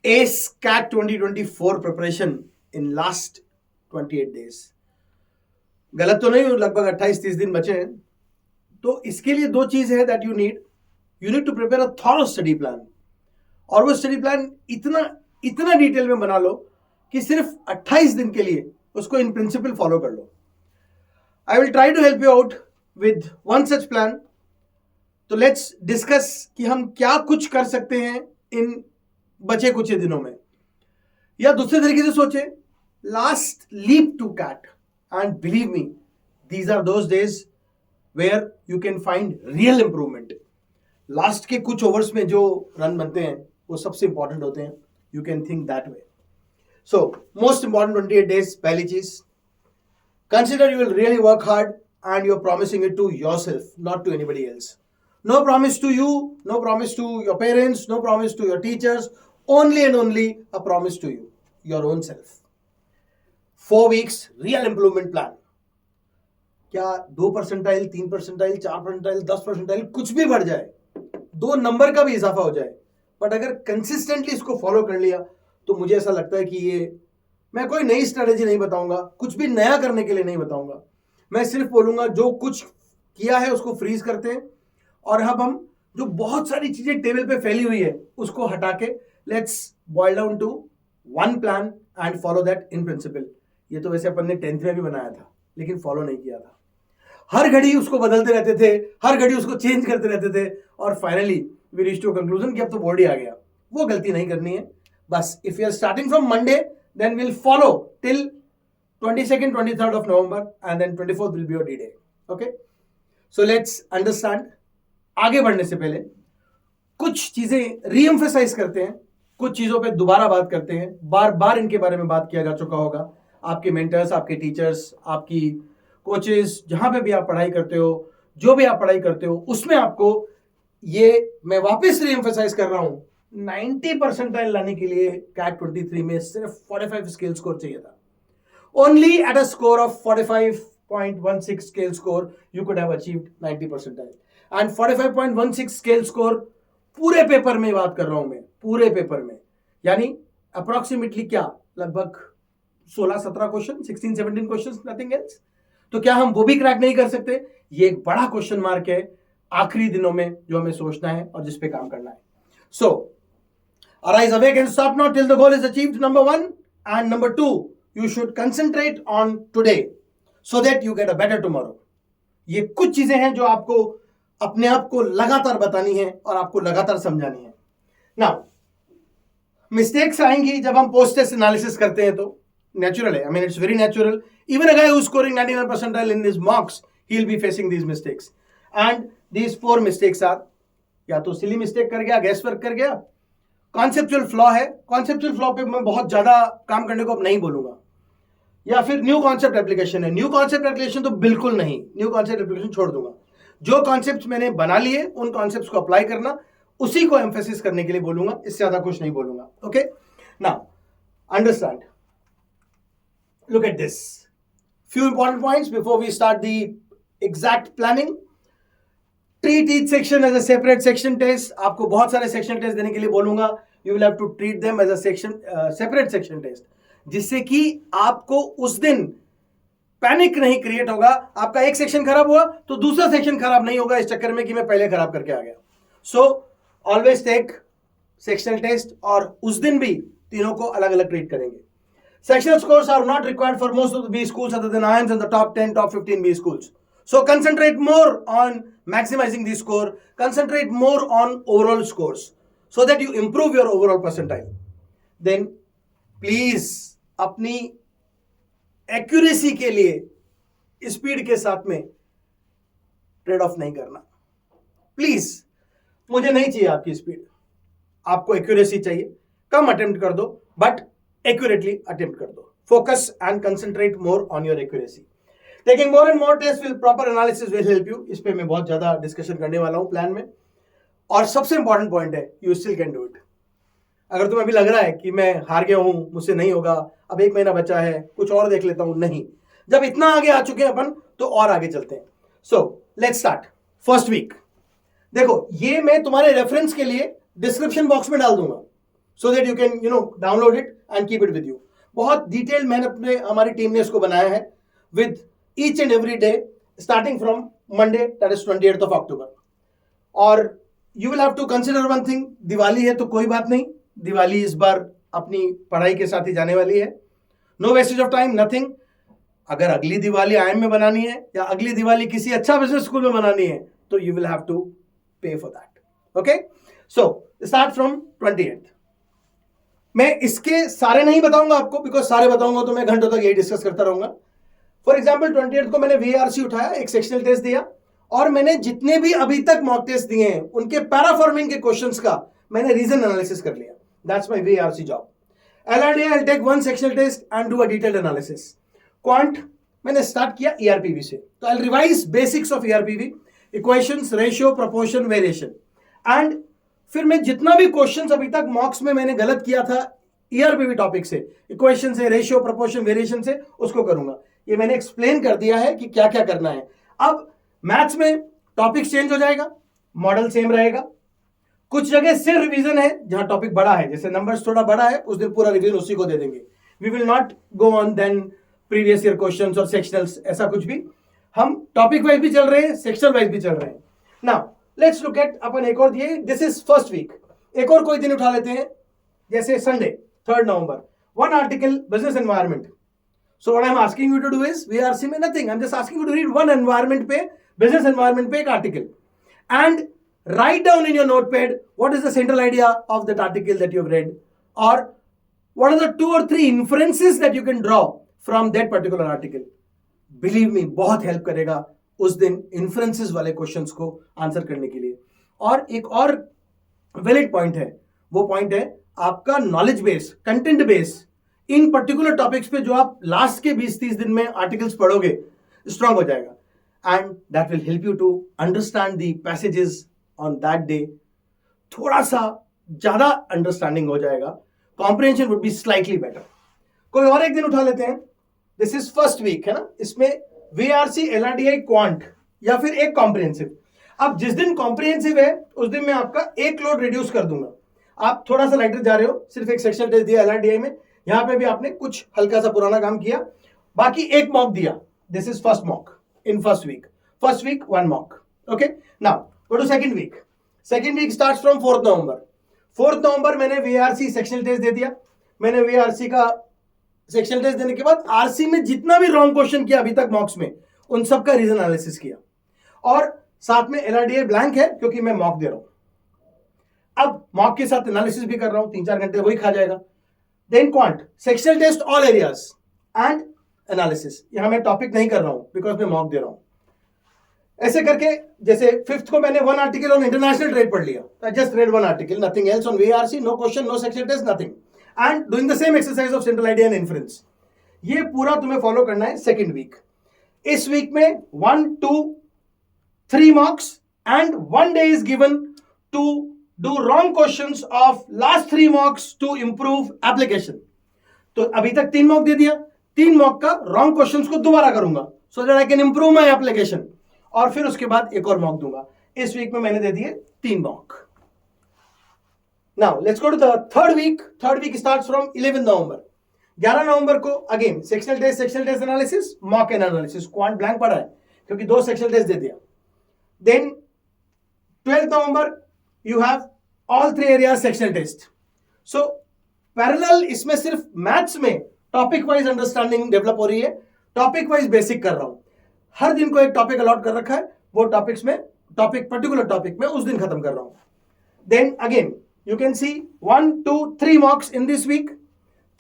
ACE CAT 2024 preparation in last 28 days. गलत तो नहीं हूं, लगभग 28-30 दिन बचे हैं। तो इसके लिए दो चीज है that you need to prepare a thorough study plan. और वो स्टडी प्लान इतना डिटेल में बना लो कि सिर्फ 28 दिन के लिए उसको इन प्रिंसिपल फॉलो कर लो। I will try to help you out with one such plan. तो लेट्स डिस्कस कि हम क्या कुछ कर सकते हैं इन बचे कुछ दिनों में। या दूसरे तरीके से सोचे, last leap to CAT and believe me, these are those days where you can find real improvement. Last के कुछ ओवर्स में जो रन बनते हैं वो सबसे इंपॉर्टेंट होते हैं। You can think that way. So most important 28 days, पहली चीज, consider you will really work hard and you're promising it to yourself, not to anybody else. No promise to you, no promise to your parents, no promise to your teachers, only and only a promise to you, your own self. 4 weeks real improvement plan. क्या 2 percentile, 3 percentile, 4 percentile, 10 percentile कुछ भी बढ़ जाए, 2 number का भी इजाफा हो जाए, बट अगर कंसिस्टेंटली इसको फॉलो कर लिया तो मुझे ऐसा लगता है कि ये, मैं कोई नई स्ट्रेटेजी नहीं बताऊंगा, कुछ भी नया करने के लिए नहीं बताऊंगा, मैं सिर्फ बोलूंगा जो कुछ किया है उसको फ्रीज करते हैं और अब हम जो बहुत सारी चीजें टेबल पे फैली हुई है उसको हटा के let's boil down to one plan and follow that in principle. ये तो वैसे अपन ने 10th में भी बनाया था लेकिन फॉलो नहीं किया था। हर घड़ी उसको बदलते रहते थे, हर घड़ी उसको चेंज करते रहते थे और finally we reach to conclusion कि अब तो बोर्ड ही आ गया। वो गलती नहीं करनी है। बस if you are starting from Monday then will follow till 22nd, 23rd of November and then 24th will be your D-Day. Okay? So let's understand. आगे बढ़ने से पहले कुछ चीजें रीएम्फेसाइज करते हैं, कुछ चीजों पे दोबारा बात करते हैं। बार बार इनके बारे में बात किया जा चुका होगा। आपके मेंटर्स, आपके टीचर्स, आपकी कोचेस, जहां पे भी आप पढ़ाई करते हो, जो भी आप पढ़ाई करते हो, उसमें आपको ये मैं वापस रीएम्फेसाइज कर रहा हूं, 90 परसेंटाइल लाने के लिए कैट 23 में सिर्फ 45 स्केल स्कोर चाहिए था। Only at a score of 45.16 scale score you could have achieved 90 percentile. And 45.16 scale score पूरे पेपर में बात कर रहा हूं मैं, पूरे पेपर में, यानी अप्रोक्सीमेटली क्या, लगभग 16-17 क्वेश्चन, 16-17 क्वेश्चन, नथिंग एल्स। तो क्या हम वो भी क्रैक नहीं कर सकते? ये एक बड़ा क्वेश्चन मार्क है आखिरी दिनों में जो हमें सोचना है और जिस पे काम करना है। सो arise awake and stop not till the goal is achieved, number 1, and number 2, you should concentrate on today so that you get a better tomorrow. ये कुछ चीजें हैं जो आपको अपने आप को लगातार बतानी है और आपको लगातार समझानी है। नाउ मिस्टेक्स आएंगी जब हम पोस्ट टेस्ट एनालिसिस करते हैं, तो नेचुरल है, I mean it's very natural. Even a guy who is scoring 99 percentile in his mocks, he will be facing these mistakes and these 4 mistakes are, या तो silly mistake कर गया, gas work कर गया, कॉन्सेप्चुअल फ्लॉ है, conceptual flaw पे मैं बहुत ज्यादा काम करने को अब नहीं बोलूंगा, या फिर न्यू कॉन्सेप्ट एप्लीकेशन है। न्यू कॉन्सेप्ट एप्लीकेशन तो बिल्कुल नहीं, न्यू कॉन्सेप्ट एप्लीकेशन छोड़ दूंगा। जो कॉन्सेप्ट मैंने बना लिए उन कॉन्सेप्ट्स को अप्लाई करना, उसी को एम्फेसिस करने के लिए बोलूंगा, इससे ज्यादा कुछ नहीं बोलूंगा। Okay, now understand, look at this, few important points before we start the exact planning. Treat each section as a separate section test. आपको बहुत सारे सेक्शन टेस्ट देने के लिए बोलूंगा, you will have to treat them as a section separate section test, जिससे कि आपको उस दिन पैनिक नहीं क्रिएट होगा। आपका एक सेक्शन खराब हुआ तो दूसरा सेक्शन खराब नहीं होगा इस चक्कर में कि मैं पहले खराब करके आ गया। So always take sectional test और उस दिन भी तीनों को अलग अलग ट्रीट करेंगे। Sectional scores are not required for most of the B schools other than IIMs and the top 10, top 15 B schools. So concentrate more on maximizing the score, concentrate more on overall scores so that you improve your overall percentile. Then please अपनी accuracy के लिए speed के साथ में trade off नहीं करना। Please, मुझे नहीं चाहिए आपकी स्पीड, आपको एक्यूरेसी चाहिए। कम अटेम्प्ट कर दो बट एक्यूरेटली अटेम्प्ट कर दो। Focus and concentrate more on your accuracy. Taking more and more test will proper analysis will help you. इस पे मैं बहुत ज्यादा डिस्कशन करने वाला हूं प्लान में। और सबसे इंपॉर्टेंट पॉइंट है, you still can do it. अगर तुम्हें अभी लग रहा है कि मैं हार गया हूं, मुझसे नहीं होगा, अब 1 महीना बचा है, कुछ और देख लेता हूं, नहीं, जब इतना आगे आ चुके हैं अपन तो और आगे चलते हैं। So let's start. First week देखो, ये मैं तुम्हारे रेफरेंस के लिए डिस्क्रिप्शन बॉक्स में डाल दूंगा। so that you can download it and keep it with you. बहुत डिटेल मैंने हमारी टीम ने इसको बनाया है with each and every day starting from Monday, that is 28th of October. और you will have to consider one thing, Diwali है तो कोई बात नहीं, दिवाली इस बार अपनी पढ़ाई के साथ ही जाने वाली है. No wastage of time, nothing. अगर अगली दिवाली IIM में बनानी है या अगली दिवाली किसी अच्छा बिजनेस स्कूल में बनानी है तो यू विल हैव टू पे for that. Okay, so start from 28th. मैं इसके सारे नहीं बताऊंगा आपको, बिकॉज सारे बताऊंगा तो मैं घंटों तक यही डिस्कस करता रहूंगा. फॉर एग्जाम्पल 28th को मैंने VARC उठाया, एक सेक्शनल टेस्ट दिया, और मैंने जितने भी अभी तक मॉक टेस्ट दिए हैं उनके पैराफॉर्मिंग के क्वेश्चंस का मैंने रीजन एनालिसिस कर लिया. That's my VARC job. LRDI I'll take one sectional test and do a detailed analysis. Quant मैंने स्टार्ट किया ERPV से, तो I revise basics of ERPV, equations, ratio, proportion, variation. And फिर मैं जितना भी क्वेश्चंस अभी तक मॉक्स में मैंने गलत किया था ERPV टॉपिक से, इक्वेशन से, रेशियो, प्रोपोर्शन, वेरिएशन से, उसको करूंगा. ये मैंने एक्सप्लेन कर दिया है कि क्या क्या करना है. अब मैथ्स में टॉपिक चेंज हो जाएगा, मॉडल सेम रहेगा. कुछ जगह सिर्फ रिवीजन है जहां टॉपिक बड़ा है, जैसे नंबर्स थोड़ा बड़ा है उस दिन पूरा रिवीजन उसी को दे देंगे. We will not go on then previous year questions और सेक्शनल्स, ऐसा कुछ भी. हम टॉपिक वाइज भी चल रहे हैं, सेक्शनल वाइज भी चल रहे हैं. नाउ लेट्स लुक एट अपन एक और दिए, दिस इज फर्स्ट वीक. एक और कोई दिन उठा लेते हैं, जैसे Sunday 3rd November, one article, business environment. So what I'm asking you to do is, VRC में nothing, I'm just asking you to read one environment पे, business environment पे एक article, and write down in your notepad what is the central idea of that article that you've read, or what are the 2 or 3 inferences that you can draw from that particular article. Believe me, बहुत help करेगा उस दिन inferences वाले questions को answer करने के लिए. और एक और वैलिड पॉइंट है, वो पॉइंट है आपका knowledge base, content base in particular topics पे जो आप लास्ट के 20-30 दिन में आर्टिकल्स पढ़ोगे स्ट्रांग हो जाएगा. And that will help you to understand the passages on that day. थोड़ा सा ज्यादा अंडरस्टैंडिंग हो जाएगा, comprehension would be slightly better. कोई और एक दिन उठा लेते हैं, दिस इज फर्स्ट वीक है ना, इसमें VRC, LRDI, क्वांट या फिर एक कॉम्प्रिहेंसिव. अब जिस दिन कॉम्प्रिहेंसिव है उस दिन मैं आपका एक लोड रिड्यूस कर दूंगा. आप थोड़ा सा लाइटर जा रहे हो, सिर्फ एक सेक्शन टेस्ट दिया LRDI में, यहां पे भी आपने कुछ हल्का सा पुराना काम किया, बाकी एक मॉक दिया. This is first mock in first week 1 mock. Okay, now go to second week. Second week starts from 4th November. 4th November मैंने VRC सेक्शनल टेस्ट दे दिया. मैंने VRC का सेक्शनल टेस्ट देने के बाद RC में जितना भी रॉन्ग क्वेश्चन किया अभी तक मॉक्स में, उन सब का रीजन एनालिसिस किया. और साथ में LRDI ब्लैंक है क्योंकि मैं मॉक दे रहा हूं. अब मॉक के साथ एनालिसिस भी कर रहा हूं, 3-4 घंटे वही खा जाएगा. Then quant, sectional test all areas and analysis. यहां मैं टॉपिक नहीं कर रहा हूं बिकॉज मैं मॉक दे रहा हूं. ऐसे करके जैसे 5th को मैंने 1 आर्टिकल ऑन इंटरनेशनल ट्रेड पढ़ लिया. I just read 1 article, nothing else on VRC, no question, no sectional test, nothing. And doing the same exercise of central idea and inference. ये पूरा तुम्हें फॉलो करना है सेकंड वीक. इस week में 1, 2, 3 marks and 1 day is given to do wrong questions of last 3 marks to improve application. तो अभी तक 3 मॉक दे दिया, 3 मॉक का रॉन्ग क्वेश्चंस को दोबारा करूंगा so that I can improve my application. और फिर उसके बाद एक और मॉक दूंगा. इस वीक में मैंने दे दिए 3 mock. Now let's go to the third week. Third week starts from 11th November. 11 नवंबर को again sectional test analysis, mock analysis. Quant blank पड़ा है क्योंकि 2 सेक्शनल टेस्ट दे दिया. Then 12th November you have all 3 areas sectional test. So parallel इसमें सिर्फ maths में टॉपिक वाइज अंडरस्टैंडिंग डेवलप हो रही है, टॉपिक वाइज बेसिक कर रहा हूं. हर दिन को एक टॉपिक अलॉट कर रखा है, वो टॉपिक्स में पर्टिकुलर टॉपिक में उस दिन खत्म कर रहा हूं. Then again you can see 1, 2, 3 marks in this week.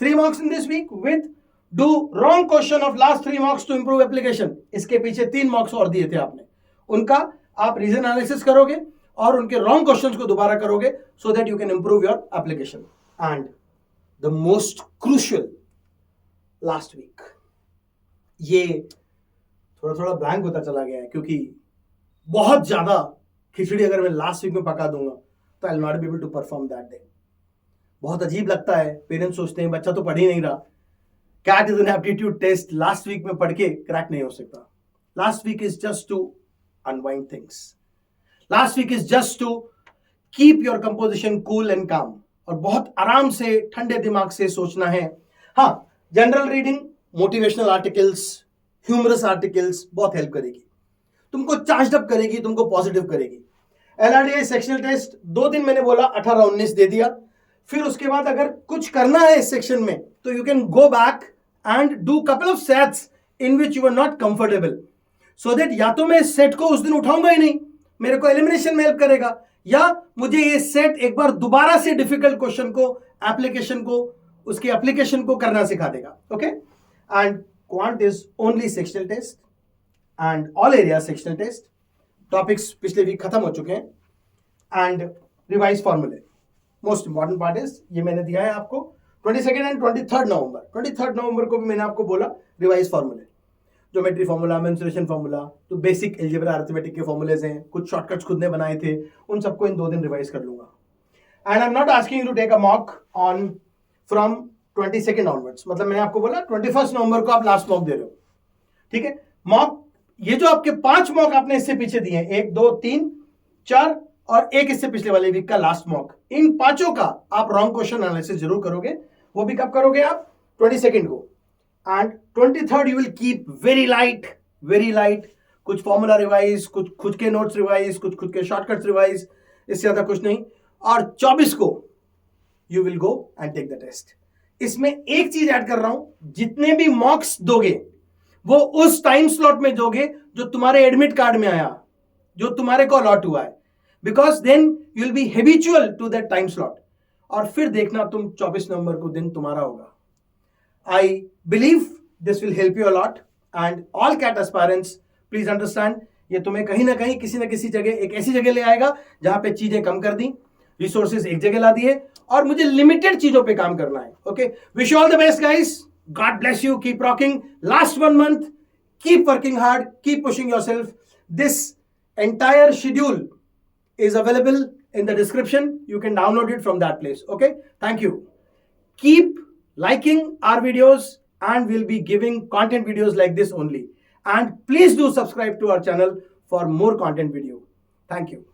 3 marks in this week with do wrong question of last 3 marks to improve application. इसके पीछे 3 marks और दिए थे आपने, उनका आप रीजन एनालिसिस करोगे और उनके रॉन्ग क्वेश्चंस को दोबारा करोगे so that you can improve your application. And the most crucial last week, ये थोड़ा ब्लैंक होता चला गया है क्योंकि बहुत ज्यादा खिचड़ी अगर मैं लास्ट वीक में पका दूंगा तो I will not be able to perform that day. बहुत अजीब लगता है, पेरेंट्स सोचते हैं बच्चा तो पढ़ ही नहीं रहा. CAT is an aptitude test last week में पढ़ के क्रैक नहीं हो सकता. Last week is just to unwind things. Last week is just to keep your composition cool and calm. और बहुत आराम से ठंडे दिमाग से सोचना है। हाँ, general reading, motivational articles, humorous articles बहुत हेल्प करेगी, तुमको चार्ज अप करेगी, तुमको पॉजिटिव करेगी। LRDI सेक्शनल टेस्ट 2 दिन मैंने बोला 18-19 दे दिया। फिर उसके बाद अगर कुछ करना है इस सेक्शन में तो you can go back and do couple of sets in which you are not comfortable, so that या तो मैं इस सेट को उस दिन उठाऊंगा ही नहीं, मेरे को एलिमिनेशन में हेल्प करेगा, या मुझे ये सेट एक बार दोबारा से डिफिकल्ट क्वेश्चन को, एप्लीकेशन को, उसके एप्लीकेशन को करना सिखा देगा। Okay, and quant is only sectional test and all area sectional test. Topics पिछले वीक खत्म हो चुके हैं एंड रिवाइज फॉर्मूले मोस्ट इंपॉर्टेंट पार्ट इज, ये मैंने दिया है आपको 22 एंड 23 नवंबर। 23 नवंबर को भी मैंने आपको बोला रिवाइज फॉर्मूले, ज्योमेट्री फॉर्मूला, मेंसुरेशन फॉर्मूला, तो बेसिक एल्जेब्रा अरिथमेटिक के फॉर्मूलेज हैं, कुछ शॉर्टकट्स खुद ने बनाए थे, उन सबको इन 2 दिन रिवाइज कर लूंगा। And I am not asking you to take a mock on from 22 onwards, मतलब मैंने आपको बोला 21 नवंबर को आप लास्ट मॉक दे रहे हो, ठीक है। मॉक, ये जो आपके 5 मॉक आपने इससे पीछे दिए हैं, 1, 2, 3, 4 और एक इससे पिछले वाले वीक का लास्ट मॉक, इन 5 का आप रॉन्ग क्वेश्चन एनालिसिस जरूर करोगे। वो भी कब करोगे आप? 22 को। And 23 you will keep very light, कुछ फॉर्मूला रिवाइज, कुछ खुद के नोट्स रिवाइज, कुछ खुद के शॉर्टकट्स रिवाइज, इससे ज्यादा कुछ नहीं। और 24 को you will go and take the test. इसमें एक चीज ऐड कर रहा हूं, जितने भी मॉक्स दोगे वो उस टाइम स्लॉट में दोगे जो तुम्हारे एडमिट कार्ड में आया, जो तुम्हारे को अलॉट हुआ है, because then you will be habitual to that time slot. और फिर देखना तुम 24 नवंबर को दिन तुम्हारा होगा। I believe this will help you a lot and all CAT aspirants please understand, ये तुम्हें कहीं ना कहीं किसी ना किसी जगह एक ऐसी जगह ले आएगा जहां पे चीजें कम कर दी, रिसोर्सेज एक जगह ला दिए और मुझे लिमिटेड चीजों पे काम करना है। Okay, wish you all the best guys, God bless you, keep rocking. Last 1 month, keep working hard, keep pushing yourself. This entire schedule is available in the description. You can download it from that place. Okay, thank you. Keep liking our videos and we'll be giving content videos like this only. And please do subscribe to our channel for more content video. Thank you.